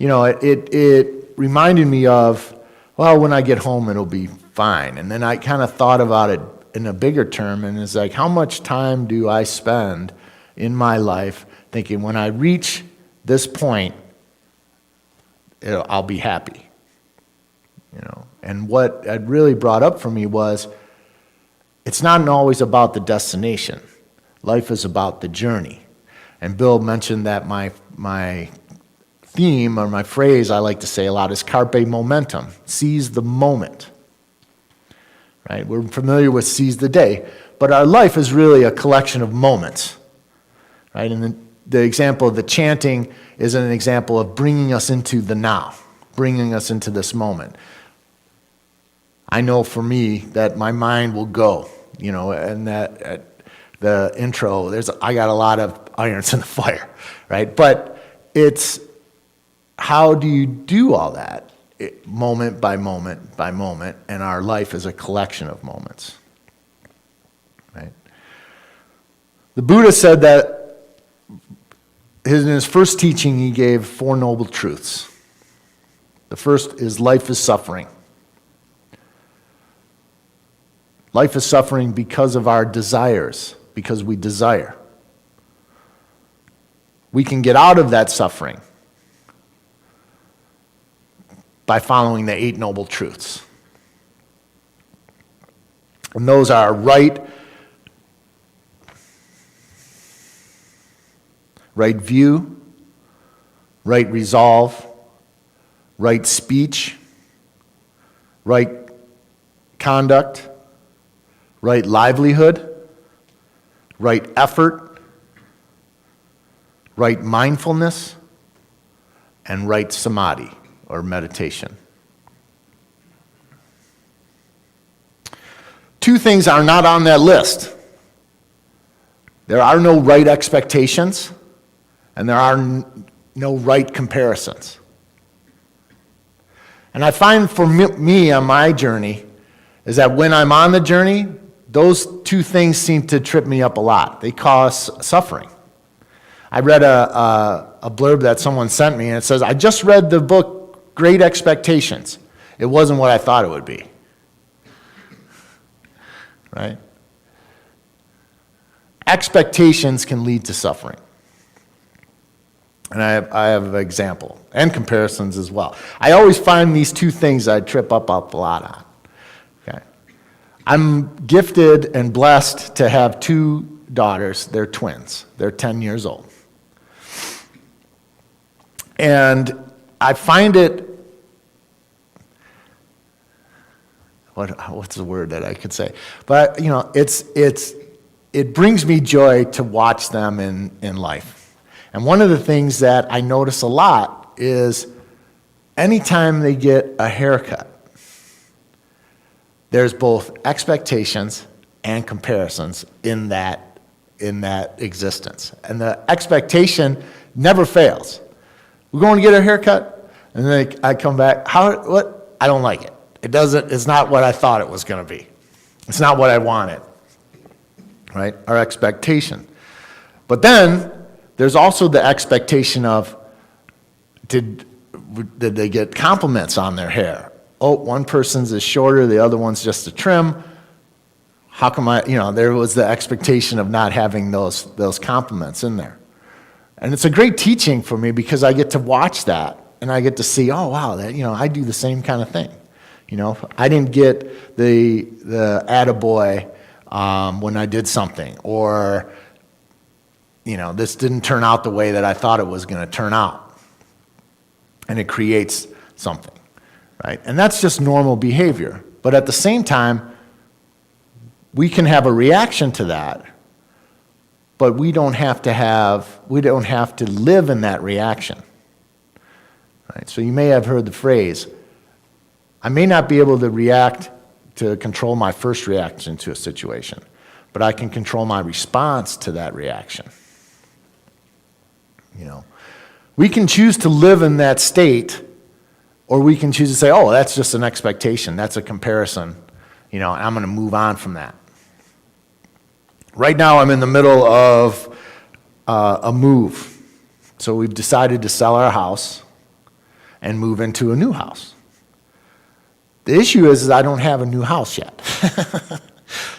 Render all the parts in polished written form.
it reminded me of, well, when I get home, it'll be fine. And then I kind of thought about it in a bigger term, and it's like, how much time do I spend in my life thinking, when I reach this point, I'll be happy? And what it really brought up for me was, it's not always about the destination. Life is about the journey. And Bill mentioned that my theme, or my phrase I like to say a lot, is carpe momentum, seize the moment. Right? We're familiar with seize the day, but our life is really a collection of moments. Right? And the example of the chanting is an example of bringing us into the now, bringing us into this moment. I know for me that my mind will go, and that at the intro, I got a lot of irons in the fire, right? But it's, how do you do all that? Moment by moment by moment, and our life is a collection of moments, right? The Buddha said that in his first teaching, he gave 4 noble truths. The first is life is suffering. Life is suffering because of our desires, because we desire. We can get out of that suffering by following the 8 noble truths. And those are right view, right resolve, right speech, right conduct, right livelihood, right effort, right mindfulness, and right samadhi, or meditation. 2 things are not on that list. There are no right expectations, and there are no right comparisons. And I find for me on my journey is that when I'm on the journey, those 2 things seem to trip me up a lot. They cause suffering. I read a blurb that someone sent me, and it says, I just read the book Great Expectations. It wasn't what I thought it would be. Right? Expectations can lead to suffering. And I have an example, and comparisons as well. I always find these 2 things I trip up a lot on. Okay? I'm gifted and blessed to have 2 daughters. They're twins. They're 10 years old. And I find it, what's the word that I could say? But, it brings me joy to watch them in life. And one of the things that I notice a lot is anytime they get a haircut, there's both expectations and comparisons in that existence. And the expectation never fails. We're going to get a haircut, and then I come back, what? I don't like it. It's not what I thought it was going to be. It's not what I wanted. Right? Our expectation. But then there's also the expectation of, did they get compliments on their hair? Oh, one person's is shorter, the other one's just a trim. How come there was the expectation of not having those compliments in there. And it's a great teaching for me because I get to watch that and I get to see, oh wow, that I do the same kind of thing. I didn't get the attaboy when I did something, or this didn't turn out the way that I thought it was going to turn out. And it creates something, right? And that's just normal behavior. But at the same time, we can have a reaction to that, but we don't have to live in that reaction. Right? So you may have heard the phrase, I may not be able to control my first reaction to a situation, but I can control my response to that reaction. We can choose to live in that state, or we can choose to say, oh, that's just an expectation, that's a comparison, I'm going to move on from that. Right now I'm in the middle of a move. So we've decided to sell our house, and move into a new house. The issue is I don't have a new house yet.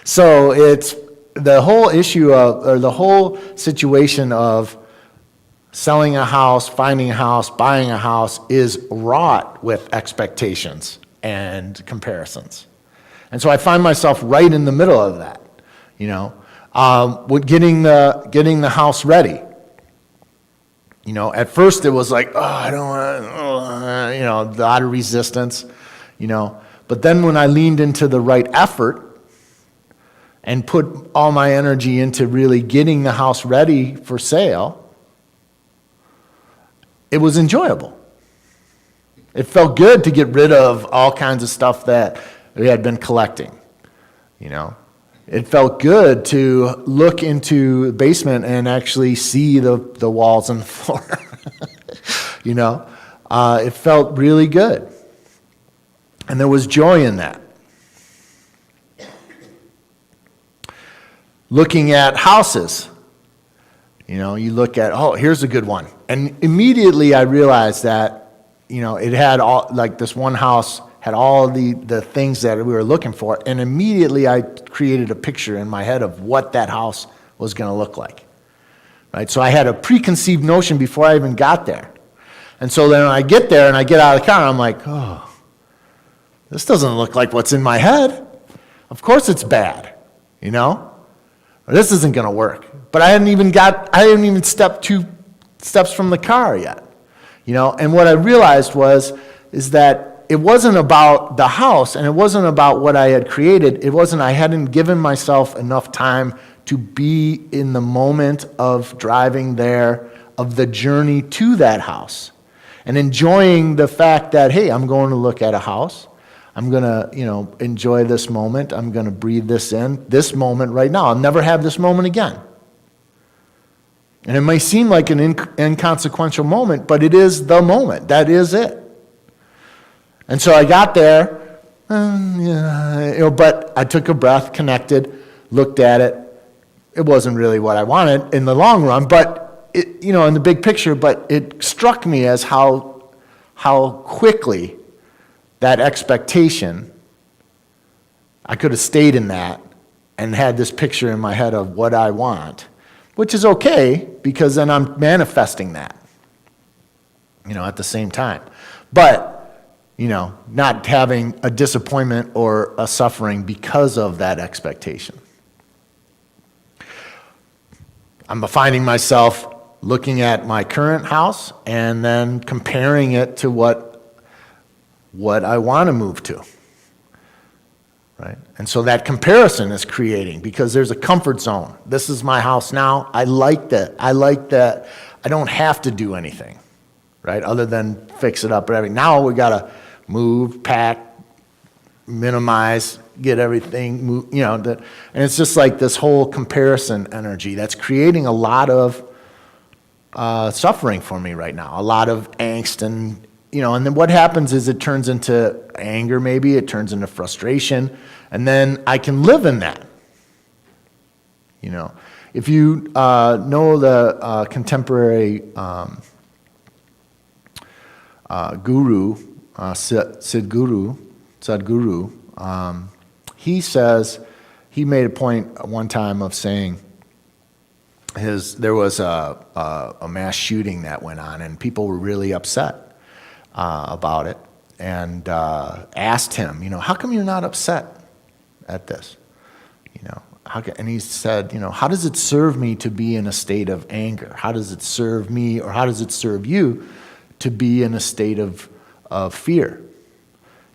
So it's the whole issue of, or the whole situation of selling a house, finding a house, buying a house is wrought with expectations and comparisons. And so I find myself right in the middle of that, with getting the house ready. At first it was like, I don't want, a lot of resistance, But then when I leaned into the right effort and put all my energy into really getting the house ready for sale, it was enjoyable. It felt good to get rid of all kinds of stuff that we had been collecting, It felt good to look into the basement and actually see the walls and the floor. It felt really good. And there was joy in that. Looking at houses, you look at, here's a good one. And immediately I realized that, it had all, like this one house had all the things that we were looking for. And immediately I created a picture in my head of what that house was going to look like. Right? So I had a preconceived notion before I even got there. And so then when I get there and I get out of the car, I'm like, this doesn't look like what's in my head. Of course it's bad, This isn't going to work. But I hadn't even stepped 2 steps from the car yet, And what I realized is that it wasn't about the house, and it wasn't about what I had created. I hadn't given myself enough time to be in the moment of driving there, of the journey to that house, and enjoying the fact that, hey, I'm going to look at a house. I'm going to, enjoy this moment. I'm going to breathe this in, this moment right now. I'll never have this moment again. And it may seem like an inconsequential moment, but it is the moment. That is it. And so I got there, but I took a breath, connected, looked at it. It wasn't really what I wanted in the long run, but in the big picture. But it struck me as how quickly that expectation, I could have stayed in that and had this picture in my head of what I want, which is okay because then I'm manifesting that, at the same time. But not having a disappointment or a suffering because of that expectation. I'm finding myself looking at my current house and then comparing it to what I want to move to. Right? And so that comparison is creating, because there's a comfort zone. This is my house now. I like that. I don't have to do anything, right? Other than fix it up or everything. Now we got to move, pack, minimize, get everything, move, and it's just like this whole comparison energy that's creating a lot of suffering for me right now, a lot of angst, and then what happens is it turns into anger, maybe it turns into frustration, and then I can live in that. If you know the contemporary guru, Sadhguru, he made a point one time of saying there was a mass shooting that went on, and people were really upset about it, and asked him, how come you're not upset at this? And he said, how does it serve me to be in a state of anger? How does it serve me, or how does it serve you to be in a state of fear?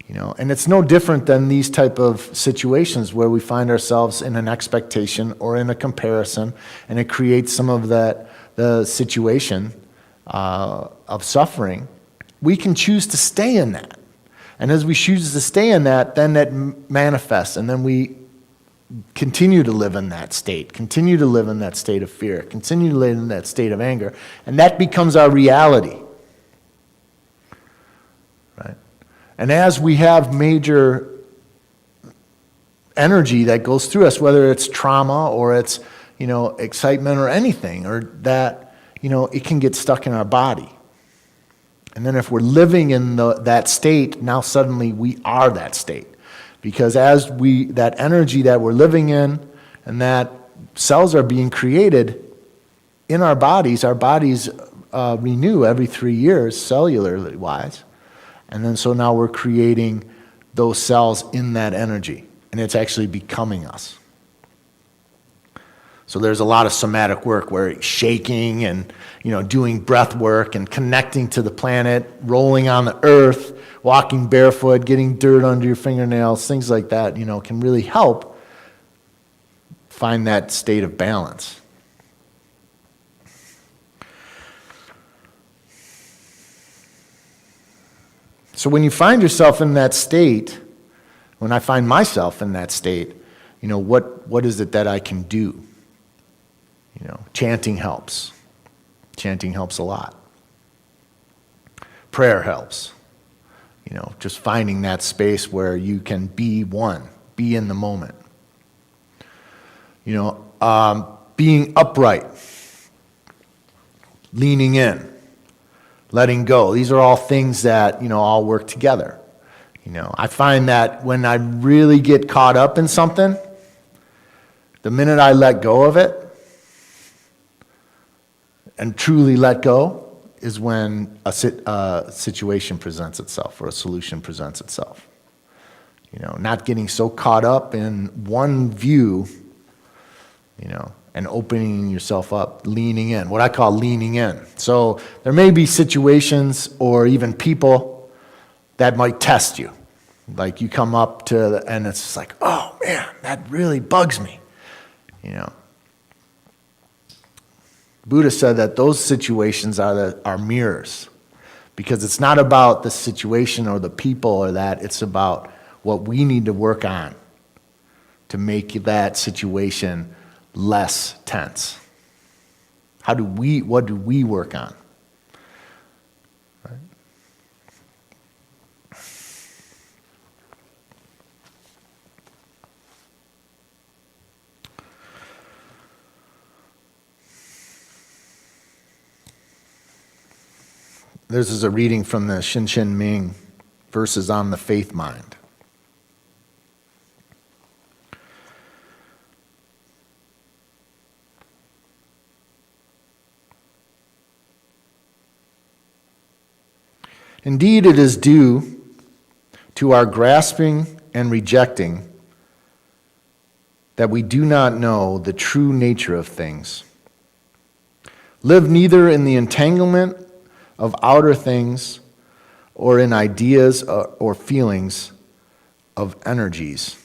And it's no different than these type of situations where we find ourselves in an expectation or in a comparison, and it creates some of the situation of suffering. We can choose to stay in that. And as we choose to stay in that, then that manifests, and then we continue to live in that state, continue to live in that state of fear, continue to live in that state of anger, and that becomes our reality. Right? And as we have major energy that goes through us, whether it's trauma or it's, excitement or anything, or that, it can get stuck in our body. And then if we're living in that state, now suddenly we are that state. Because as that energy that we're living in and that cells are being created in our bodies renew every 3 years, cellularly wise. And then so now we're creating those cells in that energy. And it's actually becoming us. So there's a lot of somatic work where shaking and doing breath work and connecting to the planet, rolling on the earth, walking barefoot, getting dirt under your fingernails, things like that, can really help find that state of balance. So when you find yourself in that state, when I find myself in that state, what is it that I can do? Chanting helps. Chanting helps a lot. Prayer helps. Just finding that space where you can be one, be in the moment. Being upright, leaning in, letting go. These are all things that, all work together. I find that when I really get caught up in something, the minute I let go of it, and truly let go, is when a situation presents itself or a solution presents itself. Not getting so caught up in one view, and opening yourself up, leaning in, what I call leaning in. So there may be situations or even people that might test you. Like you come up to, and it's just like, oh man, that really bugs me. Buddha said that those situations are mirrors, because it's not about the situation or the people or that, it's about what we need to work on to make that situation less tense. What do we work on? Right? This is a reading from the Shin Ming, Verses on the Faith Mind. Indeed, it is due to our grasping and rejecting that we do not know the true nature of things. Live neither in the entanglement of outer things or in ideas or feelings of energies.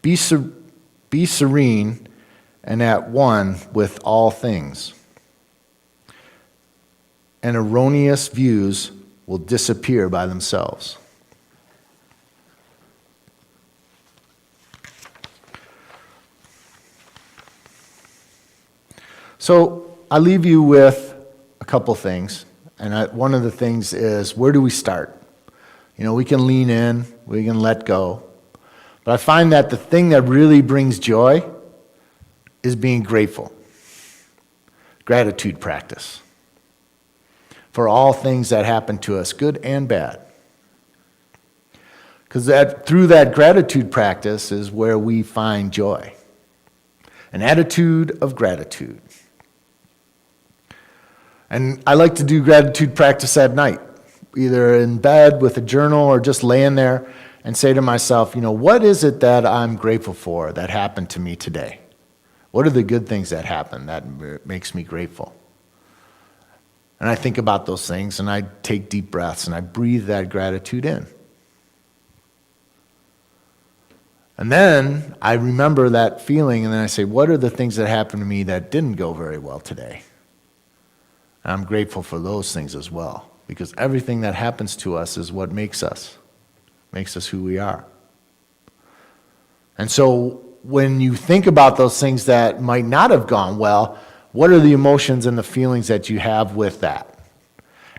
Be serene and at one with all things, and erroneous views will disappear by themselves. So I leave you with a couple things, and one of the things is, where do we start? We can lean in, we can let go, but I find that the thing that really brings joy is being grateful. Gratitude practice for all things that happen to us, good and bad. Because through that gratitude practice is where we find joy. An attitude of gratitude. And I like to do gratitude practice at night, either in bed with a journal or just laying there, and say to myself, what is it that I'm grateful for that happened to me today? What are the good things that happen that makes me grateful? And I think about those things, and I take deep breaths, and I breathe that gratitude in. And then I remember that feeling, and then I say, what are the things that happened to me that didn't go very well today? And I'm grateful for those things as well, because everything that happens to us is what makes us who we are. And so when you think about those things that might not have gone well, what are the emotions and the feelings that you have with that?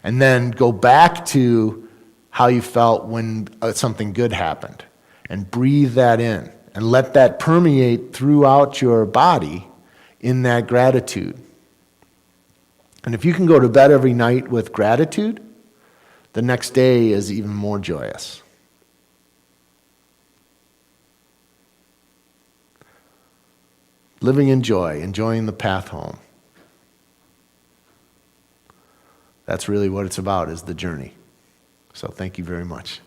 And then go back to how you felt when something good happened, and breathe that in, and let that permeate throughout your body in that gratitude. And if you can go to bed every night with gratitude, the next day is even more joyous. Living in joy, enjoying the path home. That's really what it's about, is the journey. So thank you very much.